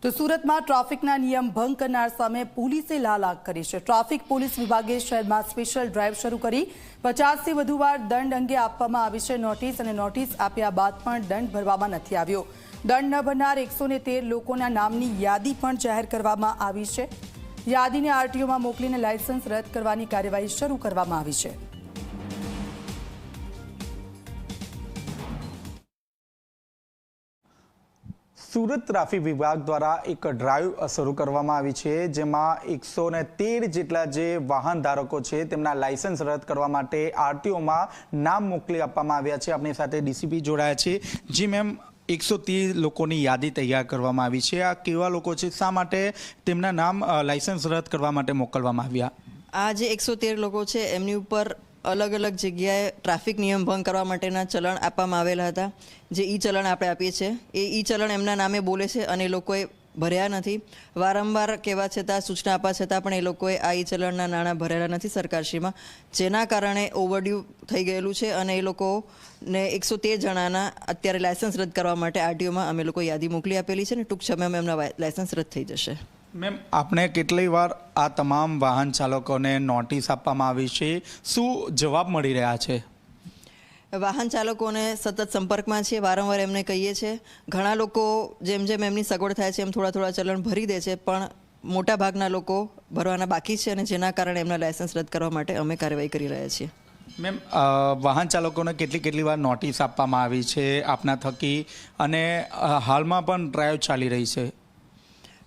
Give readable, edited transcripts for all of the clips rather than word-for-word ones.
તો સુરતમાં ટ્રાફિકના નિયમ ભંગ કરનાર સામે પોલીસે લાલ આંખ કરી છે। ટ્રાફિક પોલીસ વિભાગે શહેરમાં સ્પેશિયલ ડ્રાઈવ શરૂ કરી 50થી વધુ વાર દંડ અંગે આપવામાં આવી છે નોટિસ અને નોટિસ આપ્યા બાદ પણ દંડ ભરવામાં નથી આવ્યો। દંડ ન ભરનાર 113 લોકોના નામની યાદી પણ જાહેર કરવામાં આવી છે। યાદીને આરટીઓમાં મોકલીને લાયસન્સ રદ કરવાની કાર્યવાહી શરૂ કરવામાં આવી છે। સુરત ટ્રાફિક વિભાગ દ્વારા એક ડ્રાઈવ શરૂ કરવામાં આવી છે, જેમાં 113 જેટલા જે વાહન ધારકો છે તેમના લાયસન્સ રદ કરવા માટે આરટીઓમાં નામ મોકલી આપવામાં આવ્યા છે। આપણી સાથે ડીસીપી જોડાયા છે। જી મેમ, 130 લોકોની યાદી તૈયાર કરવામાં આવી છે। આ કેવા લોકો છે, શા માટે તેમના નામ લાયસન્સ રદ કરવા માટે મોકલવામાં આવ્યા? આ જે 113 લોકો છે એમની ઉપર અલગ અલગ જગ્યાએ ટ્રાફિક નિયમ ભંગ કરવા માટેના ચલણ આપવામાં આવેલા હતા। જે ઈ ચલણ આપણે આપીએ છીએ એ ઈ ચલણ એમના નામે બોલે છે અને એ લોકોએ ભર્યા નથી। વારંવાર કહેવા છતાં, સૂચના આપવા છતાં પણ એ લોકોએ આ ઈ ચલણના નાણાં ભરેલા નથી સરકારશ્રીમાં, જેના કારણે ઓવરડ્યુ થઈ ગયેલું છે અને એ લોકોને 113 જણાના અત્યારે લાયસન્સ રદ કરવા માટે આરટીઓમાં અમે લોકો યાદી મોકલી આપેલી છે અને ટૂંક સમયમાં એમના લાયસન્સ રદ થઈ જશે। મેમ, આપણે કેટલી વાર આ તમામ વાહન ચાલકોને નોટિસ આપવામાં આવી છે, શું જવાબ મળી રહ્યા છે? વાહન ચાલકોને સતત સંપર્કમાં છીએ, વારંવાર એમને કહીએ છીએ। ઘણા લોકો જેમ જેમ એમની સગવડ થાય છે એમ થોડા થોડા ચલણ ભરી દે છે, પણ મોટા ભાગના લોકો ભરવાના બાકી છે અને જેના કારણે એમના લાયસન્સ રદ કરવા માટે અમે કાર્યવાહી કરી રહ્યા છીએ। મેમ, વાહન ચાલકોને કેટલી વાર નોટિસ આપવામાં આવી છે આપના થકી, અને હાલમાં પણ ડ્રાઈવ ચાલી રહી છે?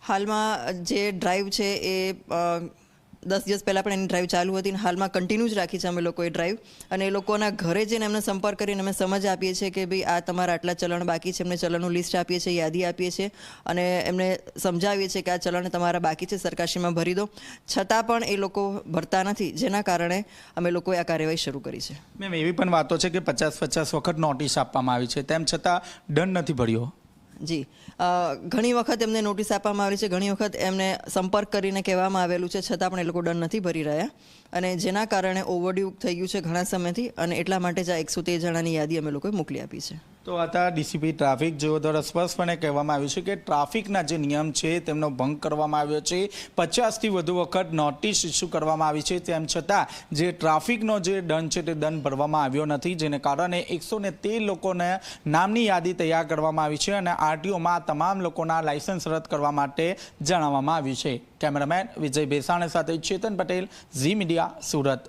હાલમાં જે ડ્રાઈવ છે એ 10 દિવસ પહેલાં પણ એની ડ્રાઈવ ચાલુ હતી અને હાલમાં કન્ટિન્યુ જ રાખી છે અમે લોકોએ ડ્રાઈવ, અને એ લોકોના ઘરે જઈને એમને સંપર્ક કરીને અમે સમજ આપીએ છીએ કે ભાઈ આ તમારા આટલા ચલણ બાકી છે। એમને ચલણનું લિસ્ટ આપીએ છીએ, યાદી આપીએ છીએ અને એમને સમજાવીએ છીએ કે આ ચલણ તમારા બાકી છે, સરકારશ્રીમાં ભરી દો, છતાં પણ એ લોકો ભરતા નથી, જેના કારણે અમે લોકોએ આ કાર્યવાહી શરૂ કરી છે। મેમ, એવી પણ વાતો છે કે 50 વખત નોટિસ આપવામાં આવી છે, તેમ છતાં દંડ નથી ભર્યો? જી, ઘણી વખત એમને નોટિસ આપવામાં આવેલી છે, ઘણી વખત એમને સંપર્ક કરીને કહેવામાં આવેલું છે, છતાં પણ એ લોકો દંડ નથી ભરી રહ્યા અને જેના કારણે ઓવરડ્યુ થઈ ગયું છે ઘણા સમયથી, અને એટલા માટે જ આ 113 જણાની યાદી અમે લોકોએ મોકલી આપી છે। તો આ ડીસીપી ટ્રાફિક જેઓ દ્વારા સ્પષ્ટપણે કહેવામાં આવ્યું છે કે ટ્રાફિકના જે નિયમ છે તેમનો ભંગ કરવામાં આવ્યો છે। 50થી વધુ વખત નોટિસ ઇસ્યુ કરવામાં આવી છે, તેમ છતાં જે ટ્રાફિકનો જે દંડ છે તે દંડ ભરવામાં આવ્યો નથી, જેને કારણે 113 લોકોને નામની યાદી તૈયાર કરવામાં આવી છે અને આરટીઓમાં તમામ લોકોના લાયસન્સ રદ કરવા માટે જણાવવામાં આવ્યું છે। કેમેરામેન વિજય બેસાણે સાથે ચેતન પટેલ, ઝી મીડિયા, સુરત।